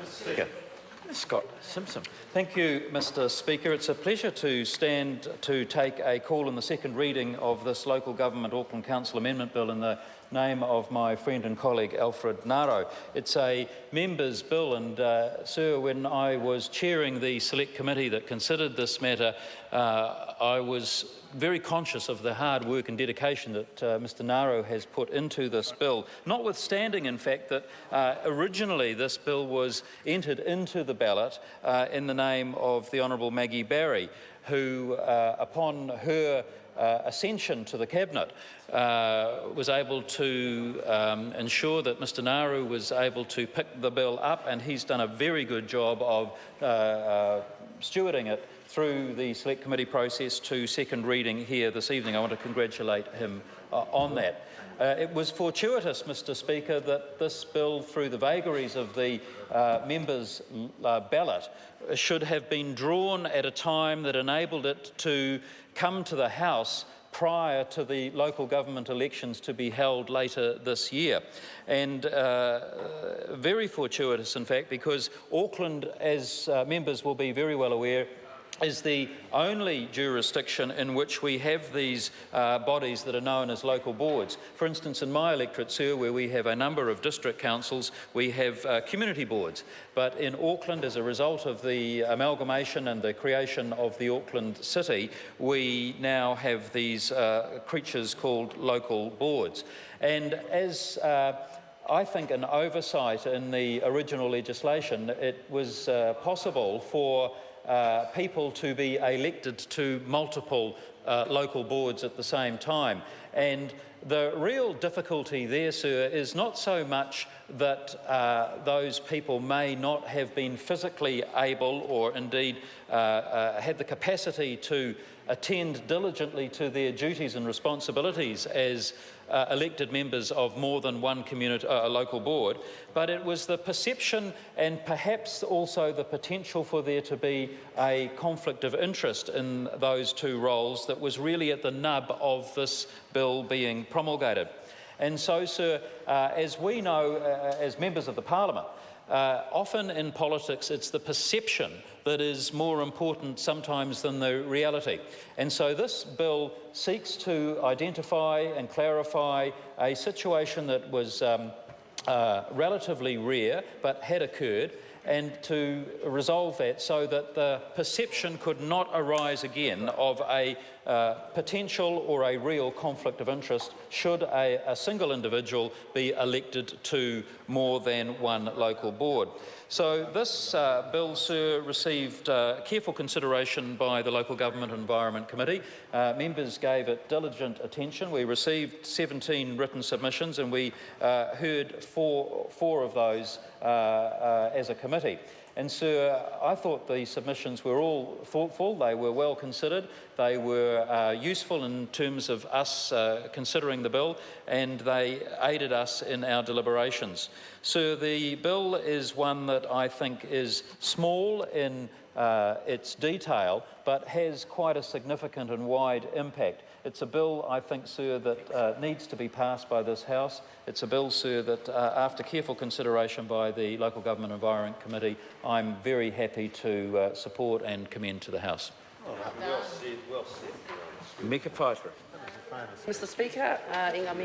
Speaker. Scott Simpson. Thank you, Mr. Speaker. It's a pleasure to stand to take a call in the second reading of this Local Government Auckland Council Amendment Bill in the name of my friend and colleague Alfred Naro. It's a members' bill, and Sir, when I was chairing the select committee that considered this matter, I was very conscious of the hard work and dedication that Mr. Naro has put into this bill, notwithstanding, in fact, that originally this bill was entered into the ballot in the name of the Honourable Maggie Barry, who, upon her ascension to the Cabinet, was able to ensure that Mr. Naru was able to pick the bill up, and he's done a very good job of stewarding it through the Select Committee process to second reading here this evening. I want to congratulate him on that. It was fortuitous, Mr. Speaker, that this bill, through the vagaries of the members' ballot, should have been drawn at a time that enabled it to come to the House prior to the local government elections to be held later this year. And very fortuitous, in fact, because Auckland, as members will be very well aware, is the only jurisdiction in which we have these bodies that are known as local boards. For instance, in my electorate, Sir, where we have a number of district councils, we have community boards. But in Auckland, as a result of the amalgamation and the creation of the Auckland City, we now have these creatures called local boards. And as I think an oversight in the original legislation, it was possible for people to be elected to multiple local boards at the same time. And the real difficulty there, Sir, is not so much that those people may not have been physically able or indeed had the capacity to attend diligently to their duties and responsibilities as elected members of more than one community, local board, but it was the perception and perhaps also the potential for there to be a conflict of interest in those two roles that was really at the nub of this bill being promulgated. And so, Sir, as we know as members of the Parliament, often in politics it's the perception that is more important sometimes than the reality. And so this bill seeks to identify and clarify a situation that was relatively rare but had occurred, and to resolve that so that the perception could not arise again of a potential or a real conflict of interest should a single individual be elected to more than one local board. So this bill, Sir, received careful consideration by the Local Government and Environment Committee. Members gave it diligent attention. We received 17 written submissions, and we heard four of those as a committee. And, Sir, I thought the submissions were all thoughtful, they were well considered, they were useful in terms of us considering the bill, and they aided us in our deliberations. Sir, the bill is one that I think is small in its detail, but has quite a significant and wide impact. It's a bill, I think, Sir, that needs to be passed by this House. It's a bill, Sir, that after careful consideration by the Local Government Environment Committee, I'm very happy to support and commend to the House. Well said. Mika Pfeiffer. Mr. Speaker,